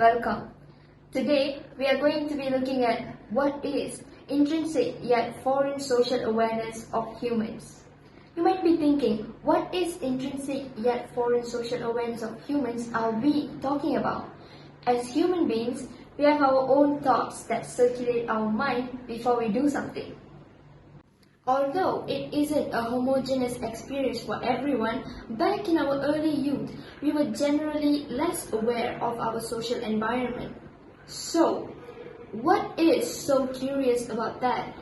welcome. Today, we are going to be looking at what is intrinsic yet foreign social awareness of humans. You might be thinking, what is intrinsic yet foreign social awareness of humans are we talking about? As human beings, we have our own thoughts that circulate our mind before we do something. Although it isn't a homogeneous experience for everyone, back in our early youth, we were generally less aware of our social environment. So, what is so curious about that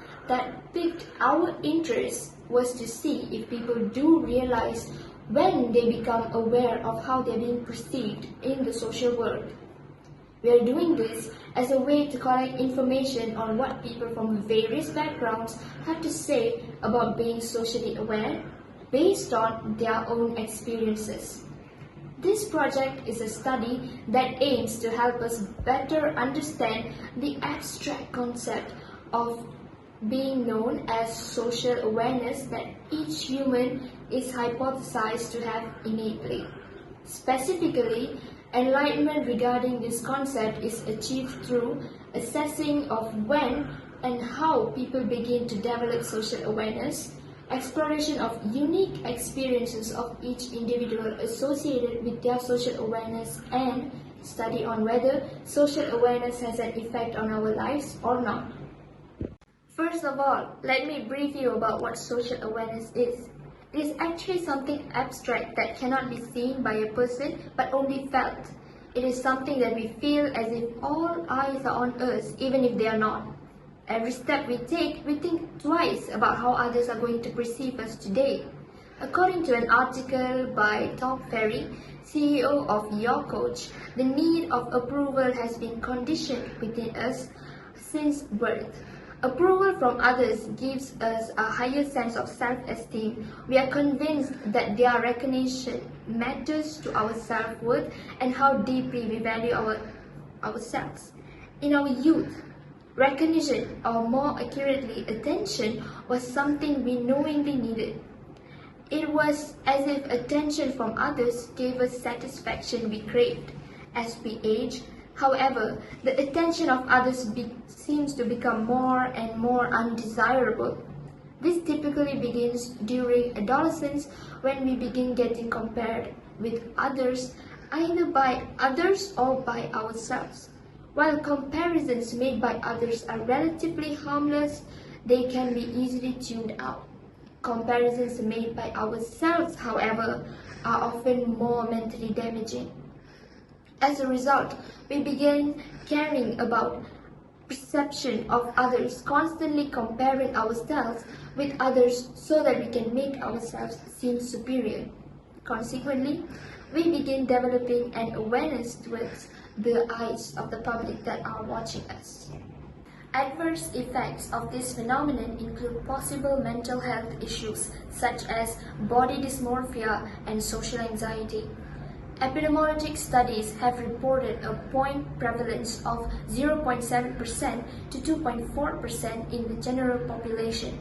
piqued our interest was to see if people do realize when they become aware of how they're being perceived in the social world. We are doing this as a way to collect information on what people from various backgrounds have to say about being socially aware based on their own experiences. This project is a study that aims to help us better understand the abstract concept of being known as social awareness that each human is hypothesized to have innately. Specifically, enlightenment regarding this concept is achieved through assessing of when and how people begin to develop social awareness, exploration of unique experiences of each individual associated with their social awareness, and study on whether social awareness has an effect on our lives or not. First of all, let me brief you about what social awareness is. It is actually something abstract that cannot be seen by a person but only felt. It is something that we feel as if all eyes are on us, even if they are not. Every step we take, we think twice about how others are going to perceive us today. According to an article by Tom Ferry, CEO of Your Coach, the need of approval has been conditioned within us since birth. Approval from others gives us a higher sense of self-esteem. We are convinced that their recognition matters to our self-worth and how deeply we value ourselves. In our youth, recognition, or more accurately, attention, was something we knowingly needed. It was as if attention from others gave us satisfaction we craved. As we age, however, the attention of others seems to become more and more undesirable. This typically begins during adolescence when we begin getting compared with others, either by others or by ourselves. While comparisons made by others are relatively harmless, they can be easily tuned out. Comparisons made by ourselves, however, are often more mentally damaging. As a result, we begin caring about perception of others, constantly comparing ourselves with others so that we can make ourselves seem superior. Consequently, we begin developing an awareness towards the eyes of the public that are watching us. Adverse effects of this phenomenon include possible mental health issues such as body dysmorphia and social anxiety. Epidemiologic studies have reported a point prevalence of 0.7% to 2.4% in the general population.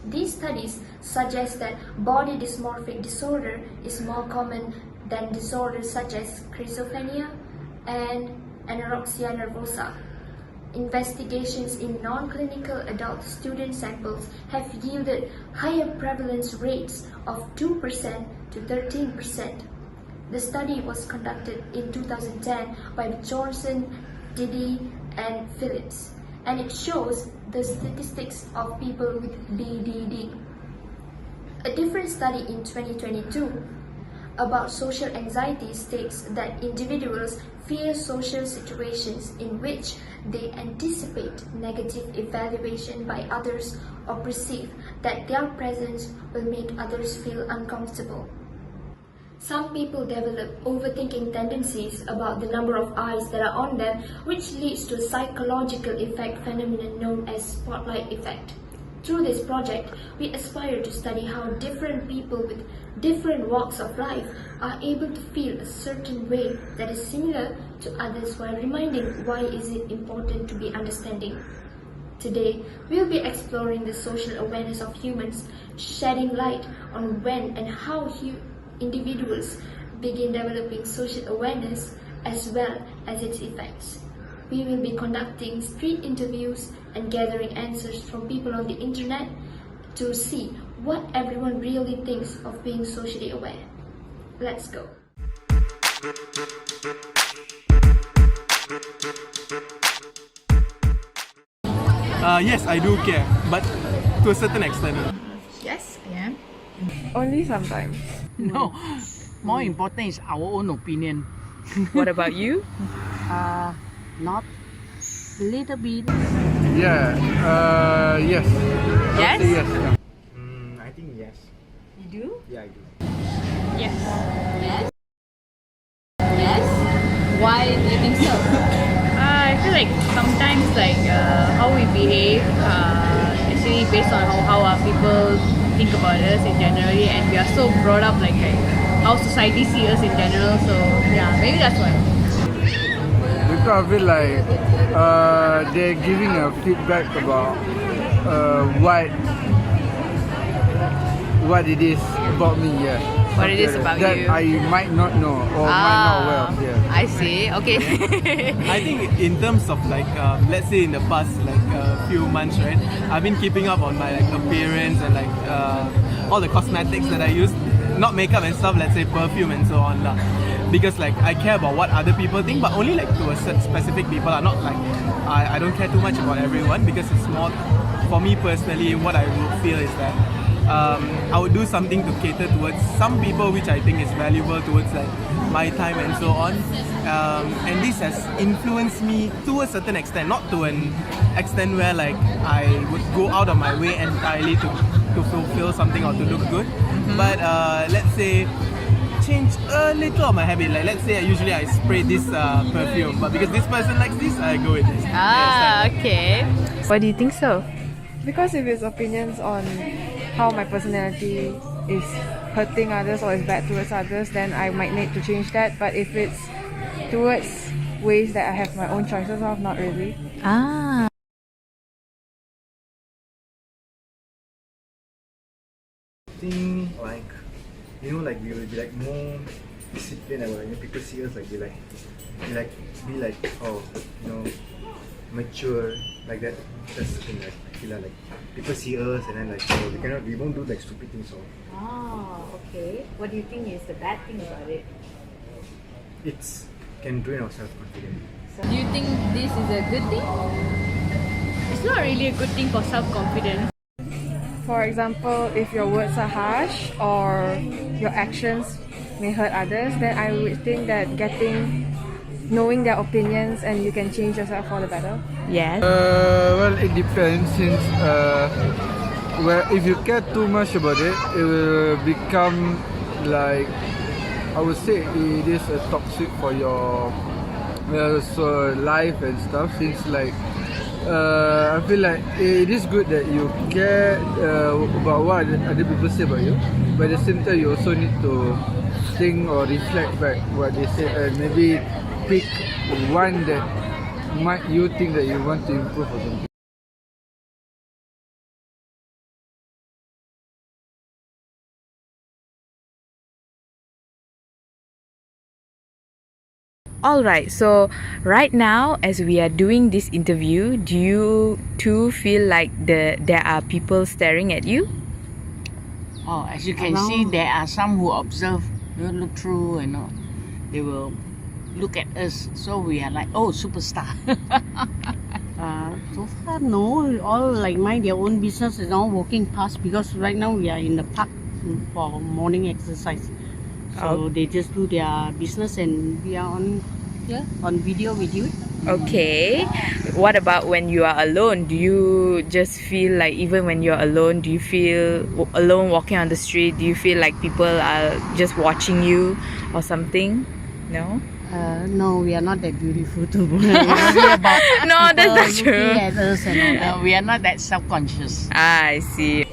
These studies suggest that body dysmorphic disorder is more common than disorders such as schizophrenia and anorexia nervosa. Investigations in non-clinical adult student samples have yielded higher prevalence rates of 2% to 13%. The study was conducted in 2010 by Johnson, Diddy, and Phillips, and it shows the statistics of people with BDD. A different study in 2022 about social anxiety states that individuals fear social situations in which they anticipate negative evaluation by others or perceive that their presence will make others feel uncomfortable. Some people develop overthinking tendencies about the number of eyes that are on them, which leads to a psychological effect phenomenon known as spotlight effect. Through this project, we aspire to study how different people with different walks of life are able to feel a certain way that is similar to others while reminding why is it important to be understanding. Today, we'll be exploring the social awareness of humans, shedding light on when and how individuals begin developing social awareness, as well as its effects. We will be conducting street interviews and gathering answers from people on the internet to see what everyone really thinks of being socially aware. Let's go. Yes, I do care, but to a certain extent. Yes, I am. Only sometimes. No, more important is our own opinion. What about you? Not little bit. Yeah, yes. Yes? Yes. Yeah. I think yes. You do? Yeah, I do. Yes. Yes? Yes? Why do you think so? I feel like sometimes how we behave actually based on how our people think about us in generally, and we are so brought up like how society sees us in general, so yeah, maybe that's why. Because I feel like they're giving a feedback about what it is about me. Yeah. What it is Something about that you. I might not know or might not well. Yeah. I see. Okay. I think in terms of let's say in the past few months, right, I've been keeping up on my appearance and all the cosmetics that I use, not makeup and stuff, let's say perfume and so on lah. Because I care about what other people think, but only to a certain specific people. Not I don't care too much about everyone, because it's more for me personally. What I would feel is that I would do something to cater towards some people, which I think is valuable towards my time and so on. And this has influenced me to a certain extent, not to an extent where I would go out of my way entirely to fulfill something or to look good. But let's say change a little of my habit. Let's say usually I spray this perfume, but because this person likes this, I go with this. Okay. Why do you think so? Because if it's opinions on how my personality is hurting others or is bad towards others, then I might need to change that. But if it's towards ways that I have my own choices of, not really. Ah. I think we will be more disciplined about when people see us mature like that. That's the thing. I feel people see us and then we won't do stupid things. Oh, okay. What do you think is the bad thing about it? It's can drain our self-confidence. So do you think this is a good thing? It's not really a good thing for self-confidence. For example, if your words are harsh or your actions may hurt others, then I would think that knowing their opinions and you can change yourself for the better. Yes. Well, it depends. Since if you care too much about it, it will become I would say it is toxic for your life and stuff. Since I feel like it is good that you care about what other people say about you, but at the same time you also need to think or reflect back what they say and maybe pick one that might you think that you want to improve or something. Alright, so right now as we are doing this interview, do you too feel like there are people staring at you? Oh, as you can see, there are some who observe, they look through, they will look at us. So we are like, oh, superstar. So far, no. All mind their own business and all walking past, because right now we are in the park for morning exercise. So they just do their business and we are on video with you. Okay. What about when you are alone? Do you just feel like even when you're alone, do you feel alone walking on the street? Do you feel like people are just watching you or something? No? No, we are not that beautiful to worry about. No, that's not looking true. at us and all that. We are not that self-conscious. I see.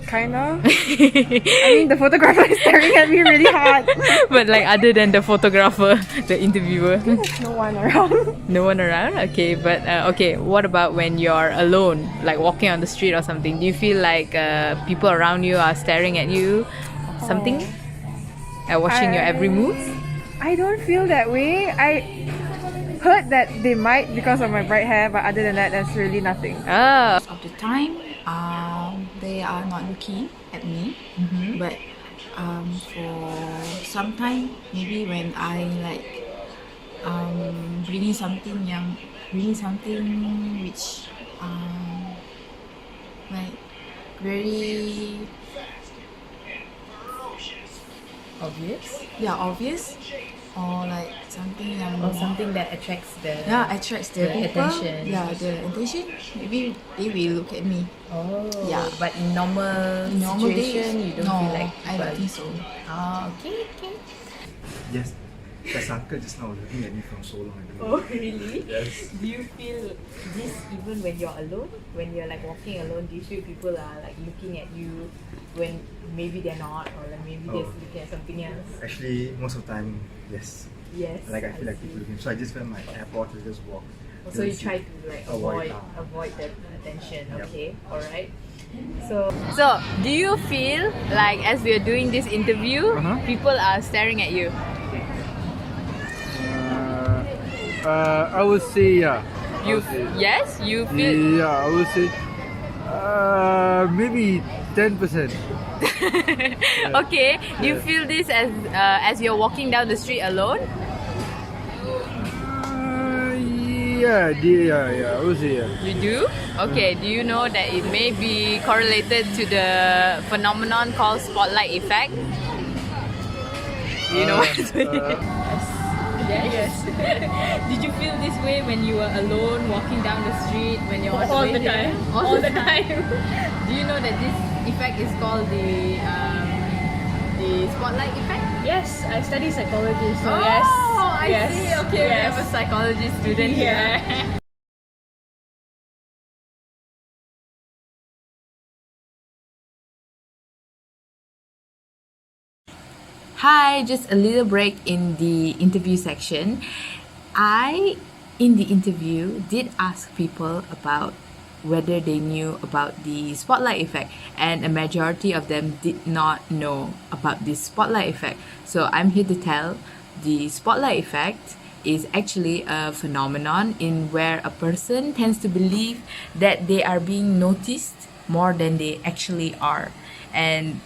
Kind of. I mean, the photographer is staring at me really hard. But other than the photographer, the interviewer, There's no one around. no one around. Okay, but okay. What about when you're alone, walking on the street or something? Do you feel like people around you are staring at you, something, watching your every move? I don't feel that way. heard that they might because of my bright hair, but other than that, there's really nothing. Oh. Of the time, they are not looking at me, but for some time, maybe when I like bringing something which like very obvious, or like something Something that attracts the attracts the people, attention. the attention. Maybe they will look at me. Oh. Yeah. But in normal situation, days, you don't no, feel like I don't think so. Oh, okay. Yes, there's uncle just now looking at me from so long ago. Oh, really? Yes. Do you feel this even when you're alone? When you're like walking alone, do you feel people are like looking at you when maybe they're not, or like maybe they're Oh. looking at something else? Actually, most of the time, yes. Yes. Like I feel like see. people looking. So I just went my AirPods to just walk. So you Just try to like avoid, avoid the attention. Yep. Okay, all right. So do you feel like as we are doing this interview, people are staring at you? I would say yeah. Yes, you feel. Yeah, I would say maybe 10%. Okay. Do you feel this as you're walking down the street alone? Yeah, I would say yeah. You do? Okay. Do you know that it may be correlated to the phenomenon called spotlight effect? Do you know what it is? Yes. Did you feel this way when you were alone walking down the street when you're on All the way the time. here? All the time. Do you know that this effect is called the spotlight effect? Yes, I study psychology, so Oh, yes. I yes. see. Okay, we yes. have a psychology student here. Hi, just a little break in the interview section. In the interview, did ask people about whether they knew about the spotlight effect, and a majority of them did not know about this spotlight effect. So I'm here to tell the spotlight effect is actually a phenomenon in where a person tends to believe that they are being noticed more than they actually are. And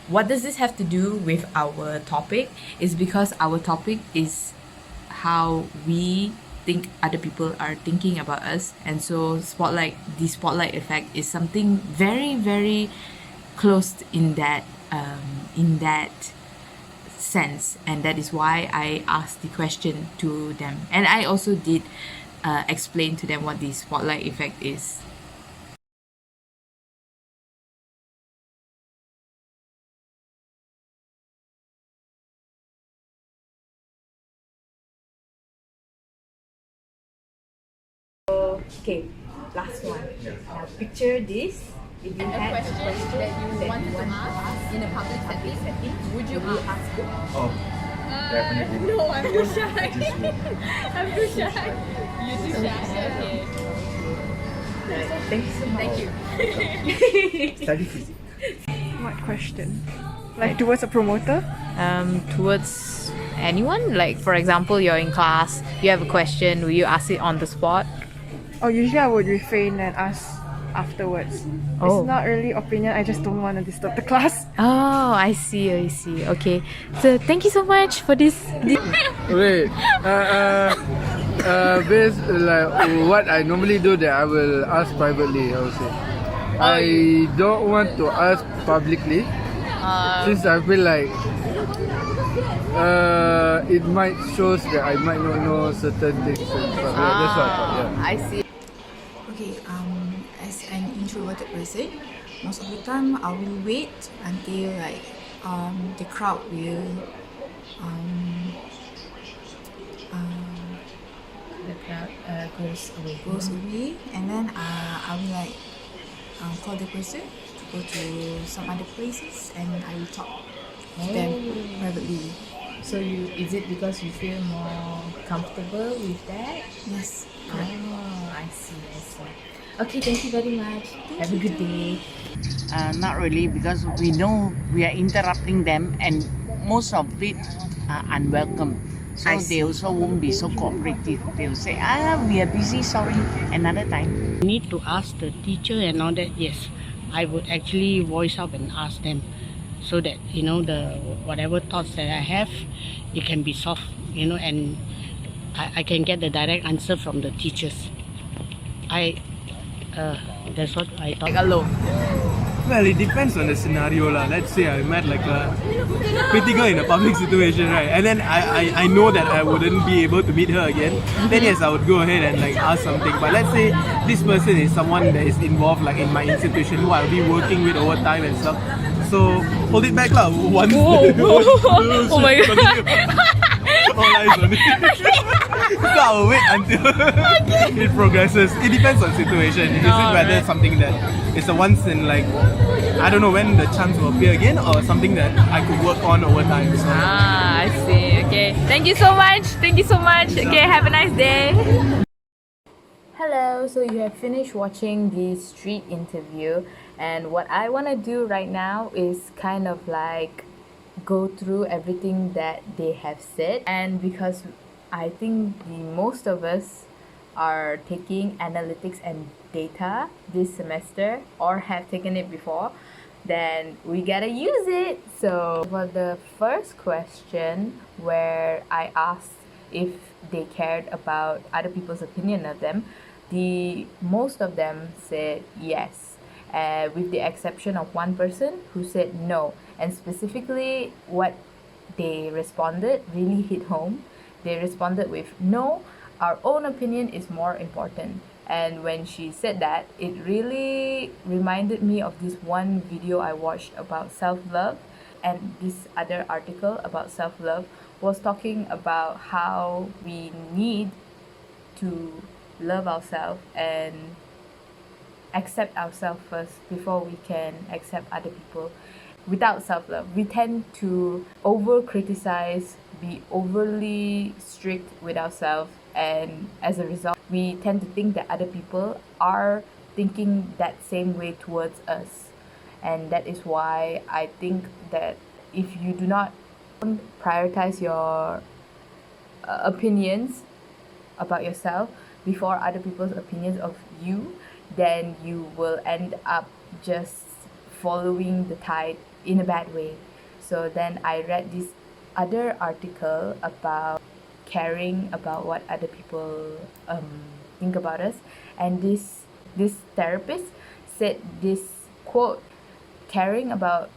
what does this have to do with our topic? Is because our topic is how we think other people are thinking about us, and so the spotlight effect is something very, very close in that sense, and that is why I asked the question to them, and I also did explain to them what the spotlight effect is. Okay, last one. Now picture this. If you had a question that you want to ask in a public setting, would you ask it? Oh, definitely. No, I'm too shy. Just would. I'm too shy. You too shy. Okay. Thank you so much. Thank you. Study physics. What question? Like towards a promoter? Towards anyone, like for example, you're in class, you have a question, will you ask it on the spot? Oh, usually I would refrain and ask afterwards. Oh. It's not really opinion, I just don't want to disturb the class. Oh, I see. Okay, so thank you so much for this. Wait, based like what I normally do that I will ask privately, I would say. I don't want to ask publicly since I feel like it might shows that I might not know certain things and stuff. Yeah, that's what I thought, yeah. I see. Okay, as an introverted person, most of the time I will wait until like the crowd will goes away, and then I will like call the person to go to some other places, and I will talk to them privately. So is it because you feel more comfortable with that? Yes. Oh, I see. Okay, thank you very much. Have a good day. Not really, because we know we are interrupting them, and most of it are unwelcome. So I they see. also won't be so cooperative. They'll say, we are busy, sorry, another time. Need to ask the teacher and all that. Yes, I would actually voice up and ask them, so that the whatever thoughts that I have, it can be solved. And I can get the direct answer from the teachers. I that's what I thought. Alone. Well, it depends on the scenario lah. Let's say I met like a pretty girl in a public situation, right? And then I know that I wouldn't be able to meet her again. Then yes, I would go ahead and like ask something. But let's say this person is someone that is involved like in my institution who I'll be working with over time and stuff. So hold it back lah. Once. Oh my god. All eyes on it. So I'll wait until it progresses. It depends on situation. Is it whether something that is a once in like, I don't know when the chance will appear again, or something that I could work on over time. So. I see. Okay. Thank you so much. Thank you so much. Okay, have a nice day. Hello, so you have finished watching the street interview, and what I want to do right now is kind of like go through everything that they have said. And because I think the most of us are taking analytics and data this semester or have taken it before, then we gotta use it. So for the first question, where I asked if they cared about other people's opinion of them, the most of them said yes, with the exception of one person who said no. And specifically what they responded really hit home. They responded with, no, our own opinion is more important. And when she said that, it really reminded me of this one video I watched about self-love. And this other article about self-love was talking about how we need to love ourselves and accept ourselves first before we can accept other people. Without self-love, we tend to over-criticize, be overly strict with ourselves, and as a result, we tend to think that other people are thinking that same way towards us. And that is why I think that if you do not prioritize your opinions about yourself before other people's opinions of you, then you will end up just following the tide in a bad way. So then I read this other article about caring about what other people think about us, and this therapist said this quote: caring about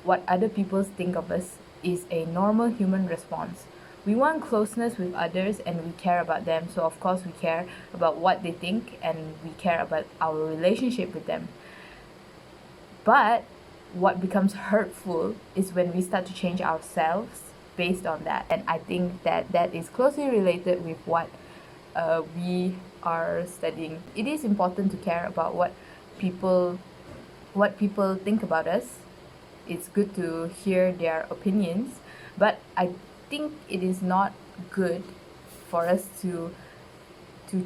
what other people think of us is a normal human response. We want closeness with others and we care about them, so of course we care about what they think and we care about our relationship with them. But what becomes hurtful is when we start to change ourselves based on that. And I think that that is closely related with what we are studying. It is important to care about what people think about us. It's good to hear their opinions, but I think it is not good for us to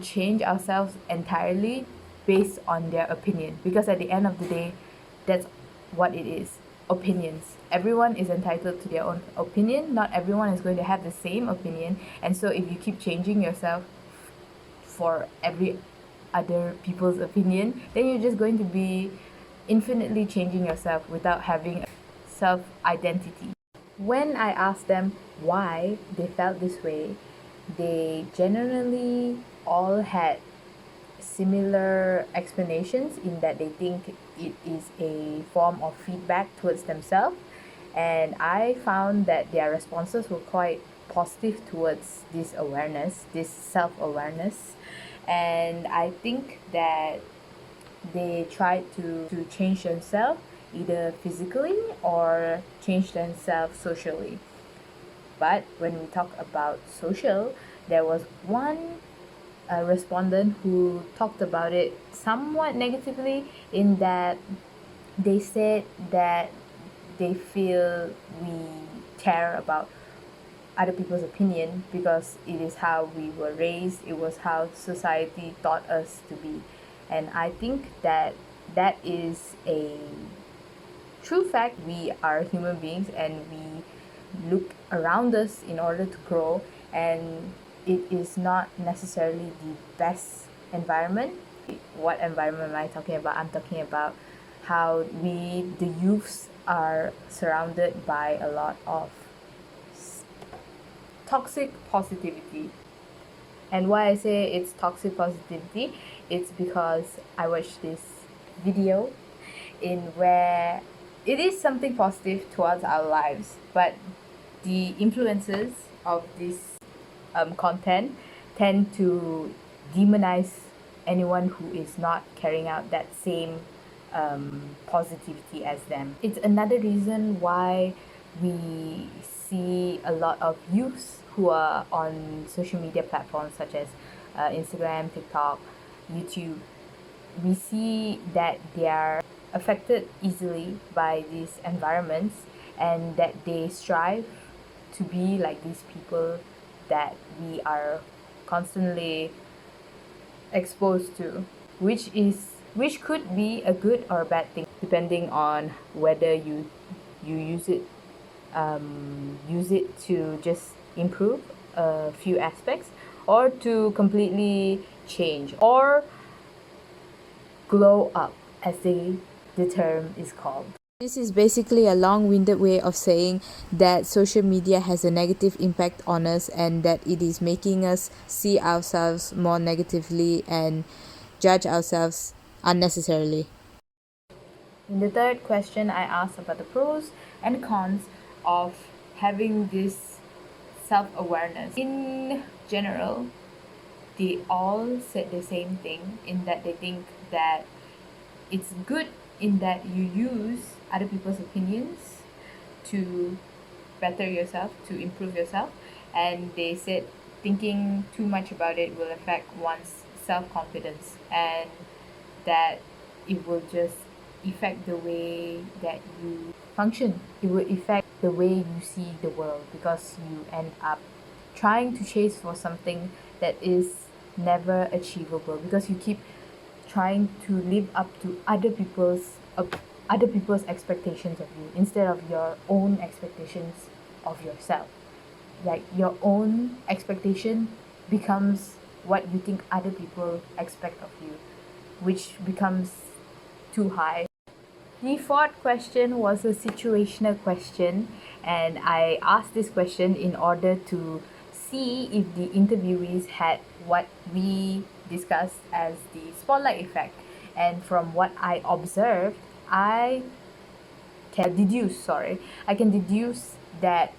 change ourselves entirely based on their opinion, because at the end of the day, that's what it is: opinions. Everyone is entitled to their own opinion. Not everyone is going to have the same opinion, and so if you keep changing yourself for every other people's opinion, then you're just going to be infinitely changing yourself without having self-identity. When I asked them why they felt this way, they generally all had similar explanations, in that they think it is a form of feedback towards themselves. And I found that their responses were quite positive towards this awareness, this self-awareness. And I think that they tried to change themselves either physically or change themselves socially. But when we talk about social, there was one respondent who talked about it somewhat negatively, in that they said that they feel we care about other people's opinion because it is how we were raised, it was how society taught us to be. And I think that that is a true fact. We are human beings and we look around us in order to grow, and it is not necessarily the best environment. What environment am I talking about? I'm talking about how we, the youths, are surrounded by a lot of toxic positivity. And why I say it's toxic positivity, it's because I watched this video in where it is something positive towards our lives, but the influences of this content tend to demonize anyone who is not carrying out that same positivity as them. It's another reason why we see a lot of youths who are on social media platforms such as Instagram, TikTok, YouTube. We see that they are affected easily by these environments and that they strive to be like these people that we are constantly exposed to, which could be a good or a bad thing depending on whether you use it to just improve a few aspects, or to completely change or glow up, as the term is called. This is basically a long-winded way of saying that social media has a negative impact on us and that it is making us see ourselves more negatively and judge ourselves unnecessarily. In the third question, I asked about the pros and cons of having this self-awareness. In general, they all said the same thing, in that they think that it's good in that you use other people's opinions to better yourself, to improve yourself, and they said thinking too much about it will affect one's self-confidence, and that it will just affect the way that you function. It will affect the way you see the world, because you end up trying to chase for something that is never achievable, because you keep trying to live up to other people's expectations of you instead of your own expectations of yourself. Like, your own expectation becomes what you think other people expect of you, which becomes too high. The fourth question was a situational question, and I asked this question in order to see if the interviewees had what we discussed as the spotlight effect. And from what I observed, I can deduce that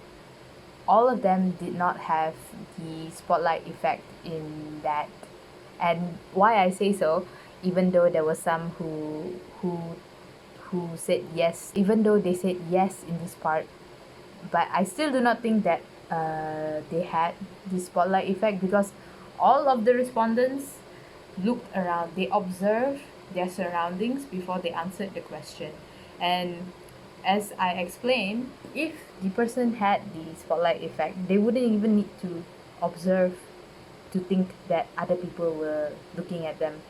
all of them did not have the spotlight effect in that. And why I say so, even though there were some who said yes, even though they said yes in this part, but I still do not think that they had the spotlight effect, because all of the respondents looked around, they observed their surroundings before they answered the question. And as I explained, if the person had the spotlight effect, they wouldn't even need to observe to think that other people were looking at them,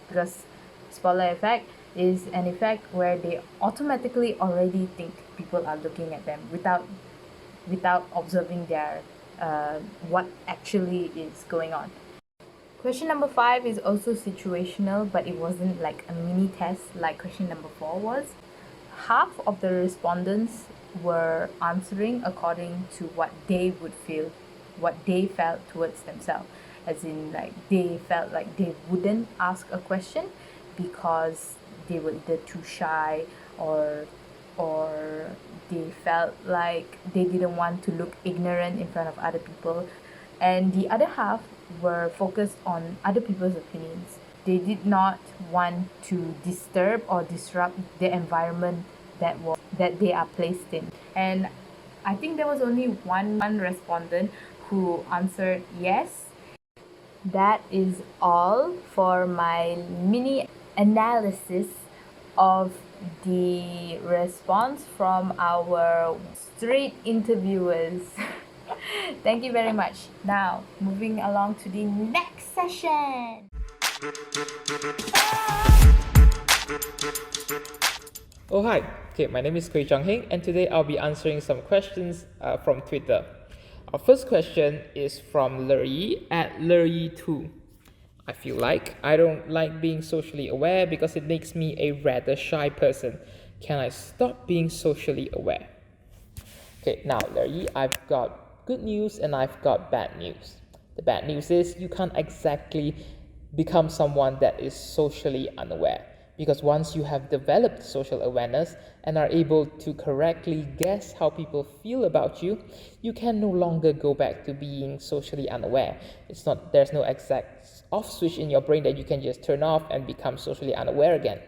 because spotlight effect is an effect where they automatically already think people are looking at them without observing their what actually is going on. Question number 5 is also situational, but it wasn't like a mini test like question number 4 was. Half of the respondents were answering according to what they would feel, what they felt towards themselves. As in, like, they felt like they wouldn't ask a question because they were either too shy, or they felt like they didn't want to look ignorant in front of other people. And the other half were focused on other people's opinions. They did not want to disturb or disrupt the environment that they are placed in. And I think there was only one respondent who answered yes. That is all for my mini analysis of the response from our street interviewers. Thank you very much. Now, moving along to the next session. Oh hi, okay, my name is Kui Chang Heng, and today I'll be answering some questions from Twitter. Our first question is from Lurie at Lurie2. I feel like I don't like being socially aware because it makes me a rather shy person. Can I stop being socially aware? Okay, now Larry, I've got good news and I've got bad news. The bad news is you can't exactly become someone that is socially unaware, because once you have developed social awareness and are able to correctly guess how people feel about you, you can no longer go back to being socially unaware. There's no exact off switch in your brain that you can just turn off and become socially unaware again.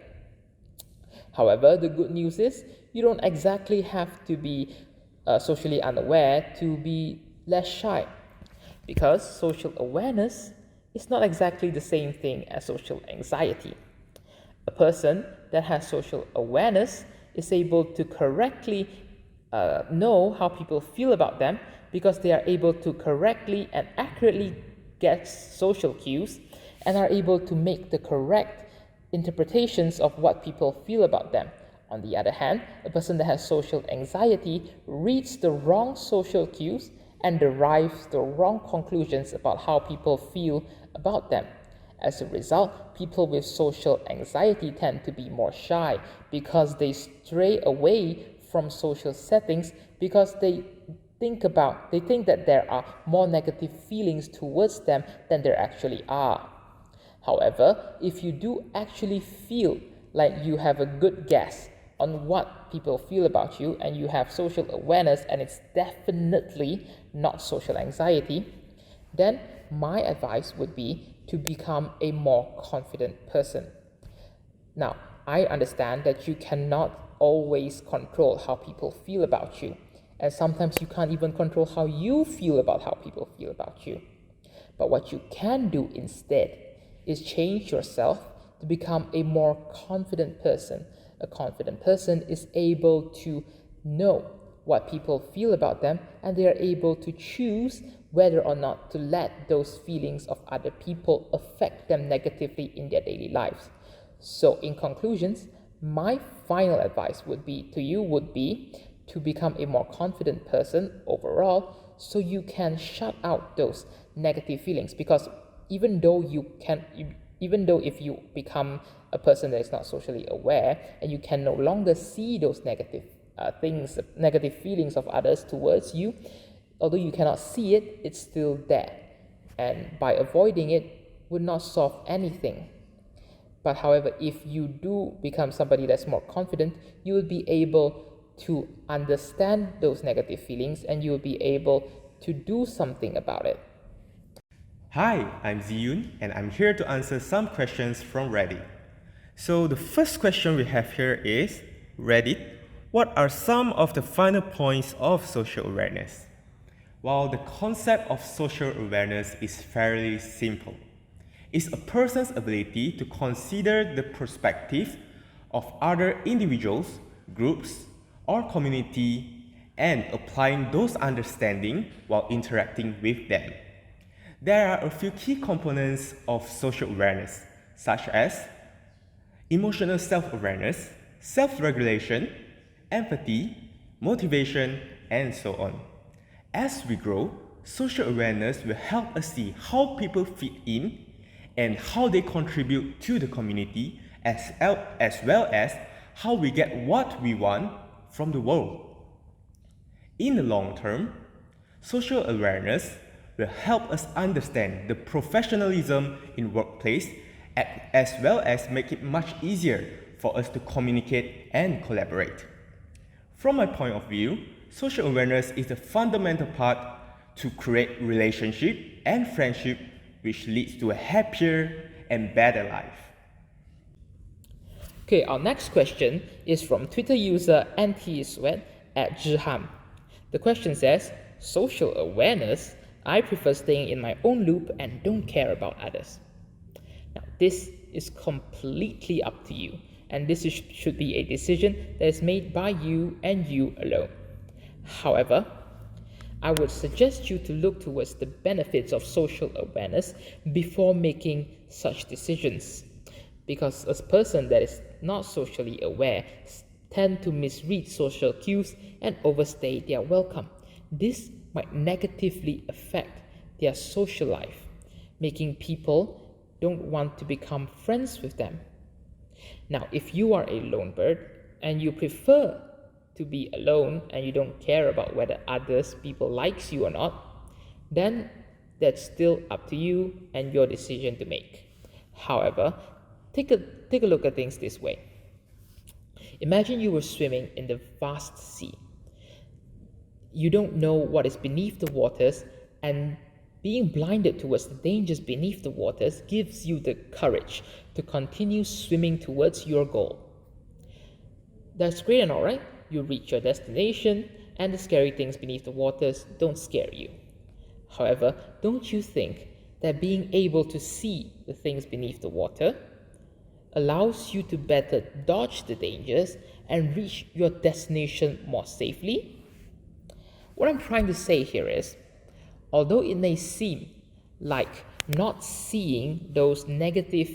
However, the good news is you don't exactly have to be socially unaware to be less shy, because social awareness is not exactly the same thing as social anxiety. A person that has social awareness is able to correctly know how people feel about them, because they are able to correctly and accurately get social cues and are able to make the correct interpretations of what people feel about them. On the other hand, a person that has social anxiety reads the wrong social cues and derives the wrong conclusions about how people feel about them. As a result, people with social anxiety tend to be more shy because they stray away from social settings because they think that there are more negative feelings towards them than there actually are. However, if you do actually feel like you have a good guess on what people feel about you and you have social awareness and it's definitely not social anxiety, then my advice would be to become a more confident person. Now, I understand that you cannot always control how people feel about you, and sometimes you can't even control how you feel about how people feel about you. But what you can do instead is change yourself to become a more confident person. A confident person is able to know what people feel about them, and they are able to choose whether or not to let those feelings of other people affect them negatively in their daily lives. So in conclusions, my final advice would be to become a more confident person overall, so you can shut out those negative feelings. Because even though if you become a person that is not socially aware and you can no longer see those negative feelings of others towards you, although you cannot see it, it's still there, and by avoiding it would not solve anything. But however, if you do become somebody that's more confident, you will be able to understand those negative feelings and you will be able to do something about it. Hi, I'm Ziyun and I'm here to answer some questions from Reddit. So the first question we have here is, Reddit, what are some of the final points of social awareness? While the concept of social awareness is fairly simple, it's a person's ability to consider the perspective of other individuals, groups, or community and applying those understanding while interacting with them. There are a few key components of social awareness, such as emotional self-awareness, self-regulation, empathy, motivation, and so on. As we grow, social awareness will help us see how people fit in and how they contribute to the community, as well as how we get what we want from the world. In the long term, social awareness will help us understand the professionalism in workplace, as well as make it much easier for us to communicate and collaborate. From my point of view, social awareness is a fundamental part to create relationship and friendship, which leads to a happier and better life. Okay, our next question is from Twitter user anti-sweat at Zhiham. The question says, social awareness, I prefer staying in my own loop and don't care about others. Now, this is completely up to you, and this should be a decision that is made by you and you alone. However, I would suggest you to look towards the benefits of social awareness before making such decisions, because a person that is not socially aware tend to misread social cues and overstay their welcome. this might negatively affect their social life, making people don't want to become friends with them. Now, if you are a lone bird and you prefer to be alone and you don't care about whether others people likes you or not, then that's still up to you and your decision to make. However, take a look at things this way. Imagine you were swimming in the vast sea. You don't know what is beneath the waters, and being blinded towards the dangers beneath the waters gives you the courage to continue swimming towards your goal. That's great and all, right? You reach your destination, and the scary things beneath the waters don't scare you. However, don't you think that being able to see the things beneath the water allows you to better dodge the dangers and reach your destination more safely? What I'm trying to say here is, although it may seem like not seeing those negative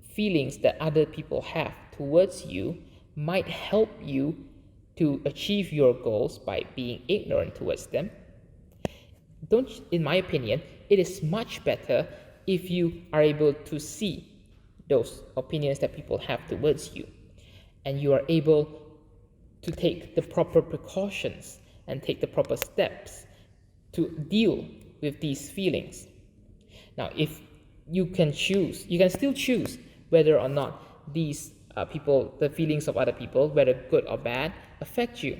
feelings that other people have towards you might help you to achieve your goals by being ignorant towards them, in my opinion, it is much better if you are able to see those opinions that people have towards you, and you are able to take the proper precautions and take the proper steps to deal with these feelings. Now, if you can choose, you can still choose whether or not these the feelings of other people, whether good or bad, affect you.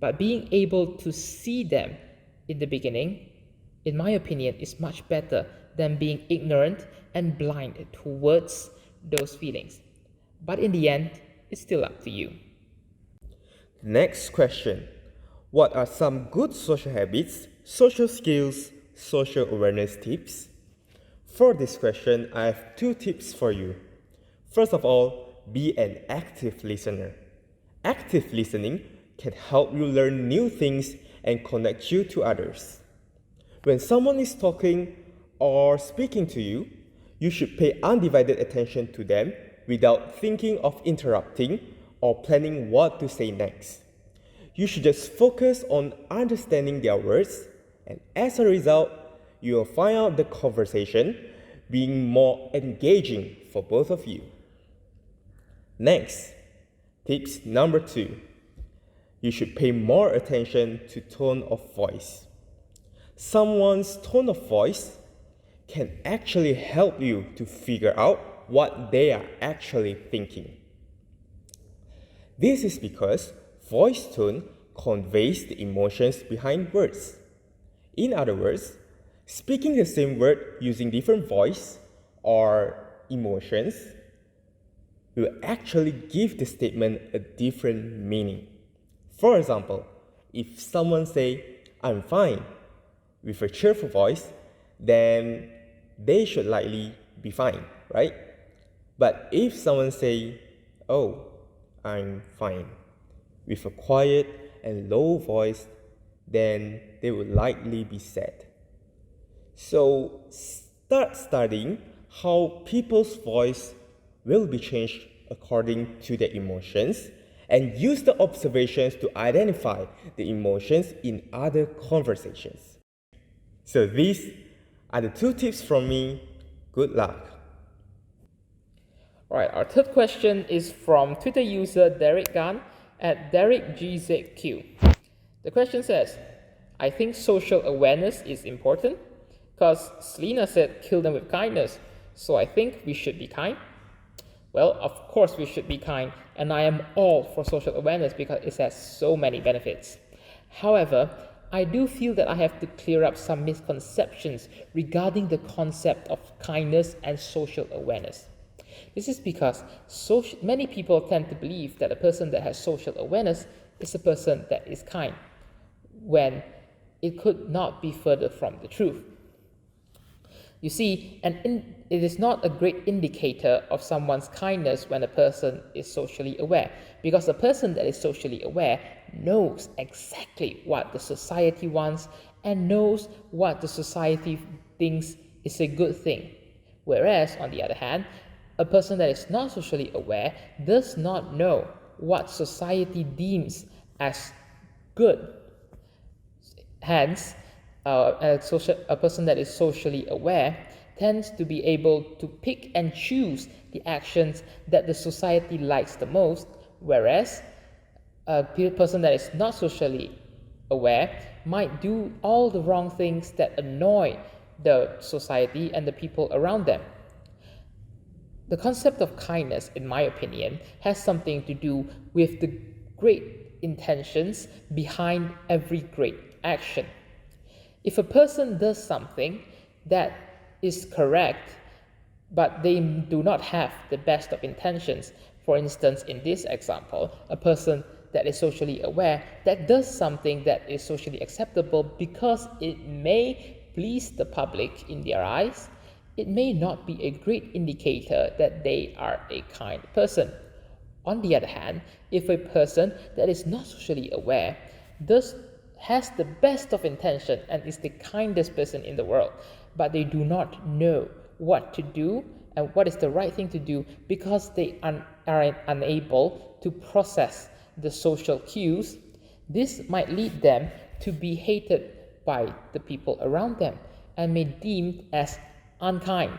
But being able to see them in the beginning, in my opinion, is much better than being ignorant and blind towards those feelings. But in the end, it's still up to you. Next question. What are some good social habits, social skills, social awareness tips? For this question, I have 2 tips for you. First of all, be an active listener. Active listening can help you learn new things and connect you to others. When someone is talking or speaking to you, you should pay undivided attention to them without thinking of interrupting or planning what to say next. You should just focus on understanding their words, and as a result, you will find out the conversation being more engaging for both of you. Next, tips number 2. You should pay more attention to tone of voice. Someone's tone of voice can actually help you to figure out what they are actually thinking. This is because voice tone conveys the emotions behind words. In other words, speaking the same word using different voice or emotions will actually give the statement a different meaning. For example, if someone say, "I'm fine," with a cheerful voice, then they should likely be fine, right? But if someone say, "Oh, I'm fine," with a quiet and low voice, then they would likely be sad. So start studying how people's voice will be changed according to their emotions, and use the observations to identify the emotions in other conversations. So these are the 2 tips from me. Good luck. Alright, our third question is from Twitter user Derek Gunn at DerekGZQ. The question says, I think social awareness is important because Selena said kill them with kindness, so I think we should be kind. Well, of course we should be kind, and I am all for social awareness because it has so many benefits. However, I do feel that I have to clear up some misconceptions regarding the concept of kindness and social awareness. This is because many people tend to believe that a person that has social awareness is a person that is kind, when it could not be further from the truth. You see, it is not a great indicator of someone's kindness when a person is socially aware, because a person that is socially aware knows exactly what the society wants and knows what the society thinks is a good thing. Whereas, on the other hand, a person that is not socially aware does not know what society deems as good. Hence, a person that is socially aware tends to be able to pick and choose the actions that the society likes the most, whereas a person that is not socially aware might do all the wrong things that annoy the society and the people around them. The concept of kindness, in my opinion, has something to do with the great intentions behind every great action. If a person does something that is correct, but they do not have the best of intentions, for instance, in this example, a person that is socially aware that does something that is socially acceptable because it may please the public in their eyes, it may not be a great indicator that they are a kind person. On the other hand, if a person that is not socially aware has the best of intention and is the kindest person in the world, but they do not know what to do and what is the right thing to do because they are unable to process the social cues, this might lead them to be hated by the people around them and may be deemed as unkind,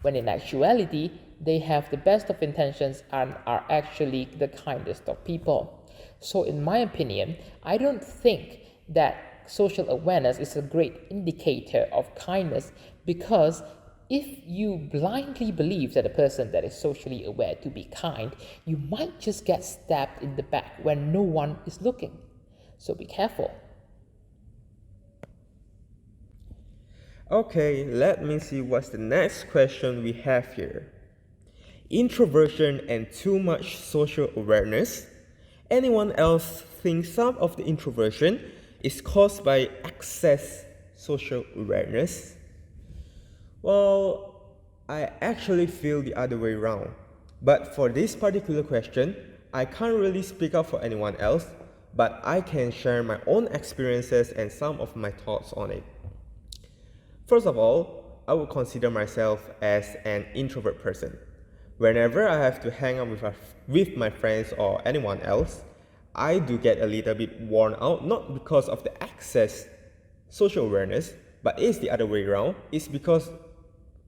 when in actuality they have the best of intentions and are actually the kindest of people. So in my opinion, I don't think that social awareness is a great indicator of kindness, because if you blindly believe that a person that is socially aware to be kind, you might just get stabbed in the back when no one is looking. So be careful. Okay, let me see what's the next question we have here. Introversion and too much social awareness. Anyone else think some of the introversion is caused by excess social awareness? Well, I actually feel the other way around. But for this particular question, I can't really speak up for anyone else, but I can share my own experiences and some of my thoughts on it. First of all, I would consider myself as an introvert person. Whenever I have to hang out with my friends or anyone else, I do get a little bit worn out, not because of the excess social awareness, but it's the other way around. It's because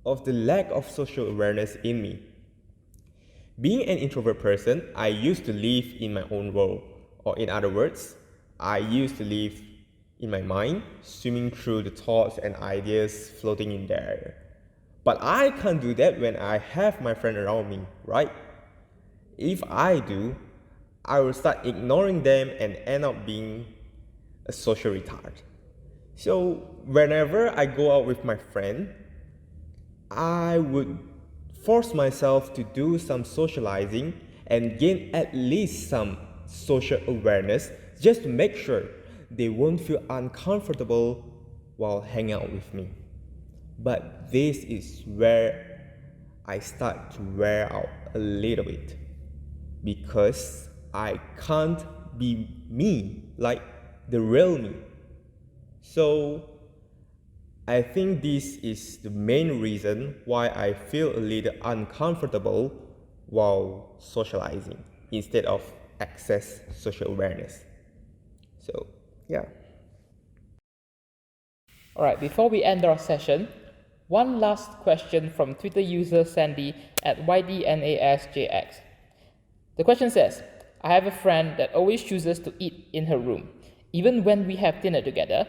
of the lack of social awareness in me. Being an introvert person, I used to live in my own world, or in other words, I used to live in my mind, swimming through the thoughts and ideas floating in there. But I can't do that when I have my friend around me, right? If I do, I will start ignoring them and end up being a social retard. So whenever I go out with my friend, I would force myself to do some socializing and gain at least some social awareness just to make sure they won't feel uncomfortable while hanging out with me. But this is where I start to wear out a little bit, because I can't be me, like the real me. So I think this is the main reason why I feel a little uncomfortable while socializing instead of excess social awareness. So, yeah. Alright, before we end our session, one last question from Twitter user Sandy at YDNASJX. The question says, I have a friend that always chooses to eat in her room. Even when we have dinner together,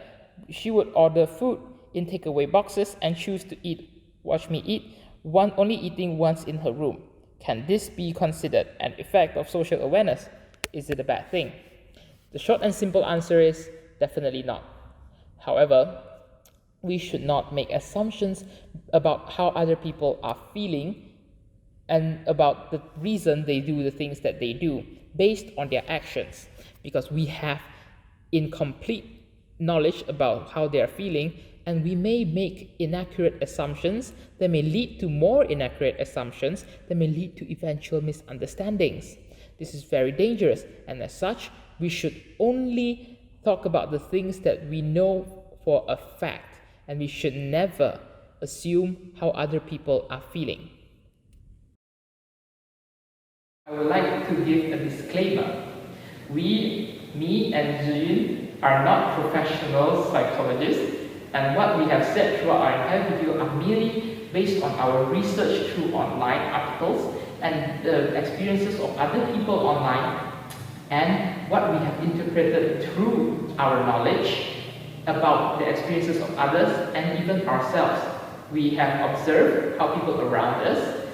she would order food in takeaway boxes and choose to watch me eat, only eating once in her room. Can this be considered an effect of social awareness? Is it a bad thing? The short and simple answer is definitely not. However, we should not make assumptions about how other people are feeling and about the reason they do the things that they do based on their actions, because we have incomplete knowledge about how they are feeling, and we may make inaccurate assumptions that may lead to more inaccurate assumptions that may lead to eventual misunderstandings. This is very dangerous, and as such, we should only talk about the things that we know for a fact, and we should never assume how other people are feeling. I would like to give a disclaimer. Me and Ziyun are not professional psychologists, and what we have said throughout our entire video are merely based on our research through online articles and the experiences of other people online, and what we have interpreted through our knowledge about the experiences of others and even ourselves. We have observed how people around us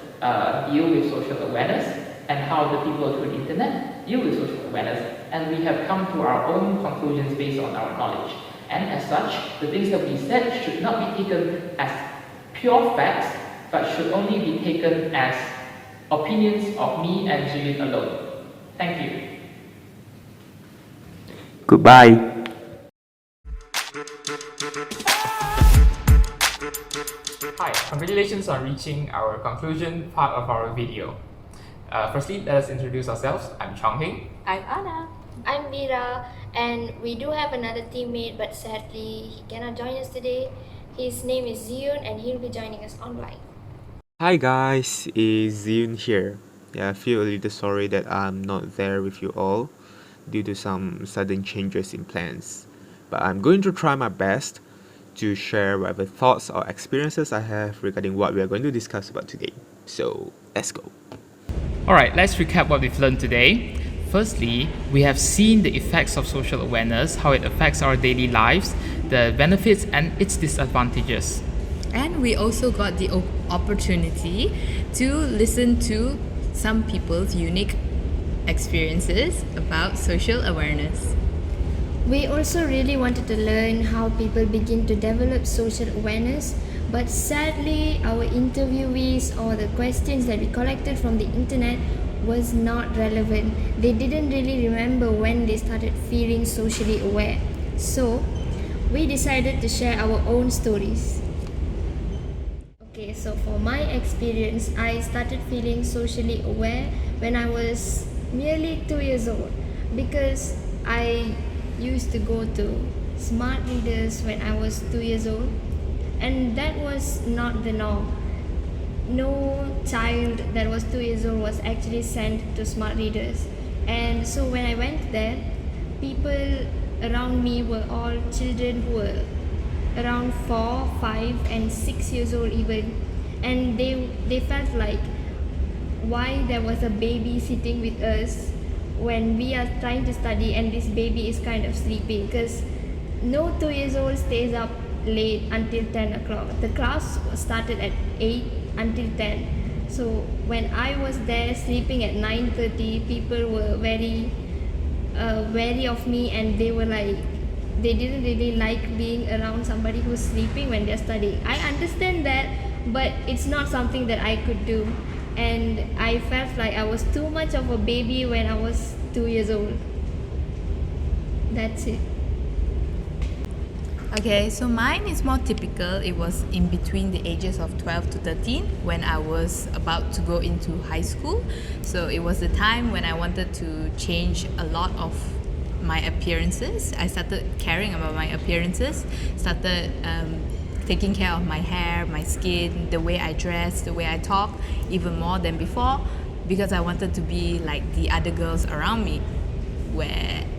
deal with social awareness and how the people through the internet deal with social awareness, and we have come to our own conclusions based on our knowledge. And as such, the things that we said should not be taken as pure facts, but should only be taken as opinions of me and Ziyun alone. Thank you. Goodbye. Hi, congratulations on reaching our conclusion part of our video. Firstly, let us introduce ourselves. I'm Chong Hing. I'm Anna. I'm Mira, and we do have another teammate, but sadly he cannot join us today. His name is Ziyun, and he'll be joining us online. Hi guys, it's Ziyun here. Yeah, I feel a little sorry that I'm not there with you all due to some sudden changes in plans. But I'm going to try my best to share whatever thoughts or experiences I have regarding what we are going to discuss about today. So, let's go. Alright, let's recap what we've learned today. Firstly, we have seen the effects of social awareness, how it affects our daily lives, the benefits and its disadvantages. And we also got the opportunity to listen to some people's unique experiences about social awareness. We also really wanted to learn how people begin to develop social awareness, but sadly our interviewees or the questions that we collected from the internet was not relevant. They didn't really remember when they started feeling socially aware. So we decided to share our own stories. Okay, so for my experience, I started feeling socially aware when I was nearly 2 years old, because I used to go to smart readers when I was 2 years old, and that was not the norm. No child that was 2 years old was actually sent to smart readers. And so when I went there, people around me were all children who were around 4, 5 and 6 years old even, and they felt like why there was a baby sitting with us when we are trying to study and this baby is kind of sleeping, because no 2 years old stays up late until 10 o'clock. The class started at 8 until 10. So when I was there sleeping at 9:30, people were very wary of me, and they were like, they didn't really like being around somebody who's sleeping when they're studying. I understand that, but it's not something that I could do, and I felt like I was too much of a baby when I was 2 years old. That's it. Okay, so mine is more typical. It was in between the ages of 12 to 13 when I was about to go into high school. So it was the time when I wanted to change a lot of my appearances. I started caring about my appearances, started taking care of my hair, my skin, the way I dress, the way I talk, even more than before, because I wanted to be like the other girls around me.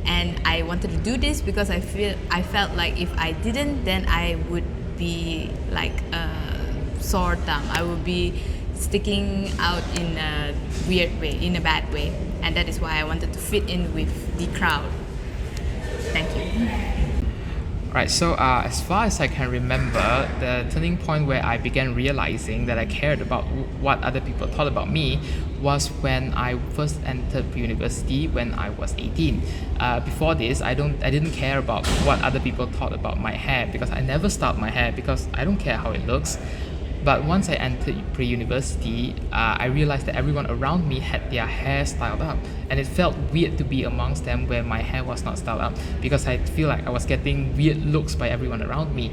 And I wanted to do this because I felt like if I didn't, then I would be like a sore thumb. I would be sticking out in a weird way, in a bad way, and that is why I wanted to fit in with the crowd. Thank you. Right, so as far as I can remember, the turning point where I began realizing that I cared about what other people thought about me was when I first entered university when I was 18. Before this, I didn't care about what other people thought about my hair, because I never styled my hair because I don't care how it looks. But once I entered pre-university, I realized that everyone around me had their hair styled up, and it felt weird to be amongst them where my hair was not styled up, because I feel like I was getting weird looks by everyone around me.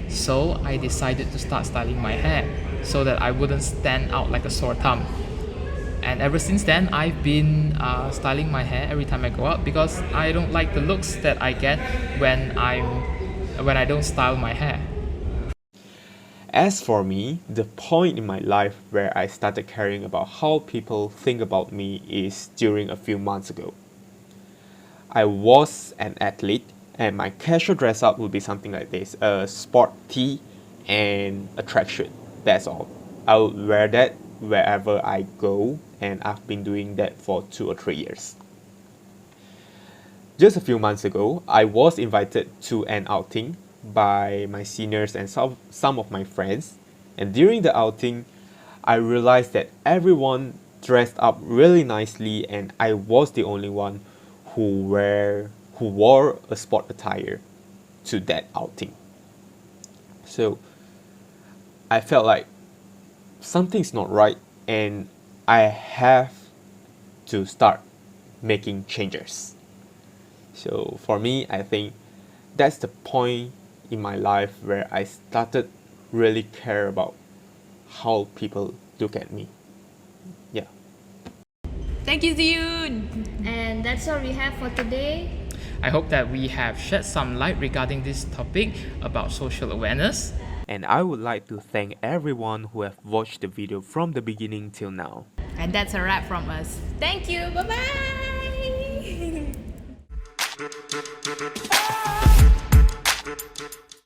So I decided to start styling my hair so that I wouldn't stand out like a sore thumb. And ever since then, I've been styling my hair every time I go out, because I don't like the looks that I get when I don't style my hair. As for me, the point in my life where I started caring about how people think about me is during a few months ago. I was an athlete And my casual dress up would be something like this: a sport tee and a tracksuit. That's all. I would wear that wherever I go, and I've been doing that for 2 or 3 years. Just a few months ago, I was invited to an outing by my seniors and some of my friends. And during the outing, I realized that everyone dressed up really nicely, and I was the only one who wore a sport attire to that outing. So I felt like something's not right, and I have to start making changes. So for me, I think that's the point in my life where I started really care about how people look at me. Yeah. Thank you, Ziyun. And that's all we have for today. I hope that we have shed some light regarding this topic about social awareness. And I would like to thank everyone who have watched the video from the beginning till now. And that's a wrap from us. Thank you. Bye bye.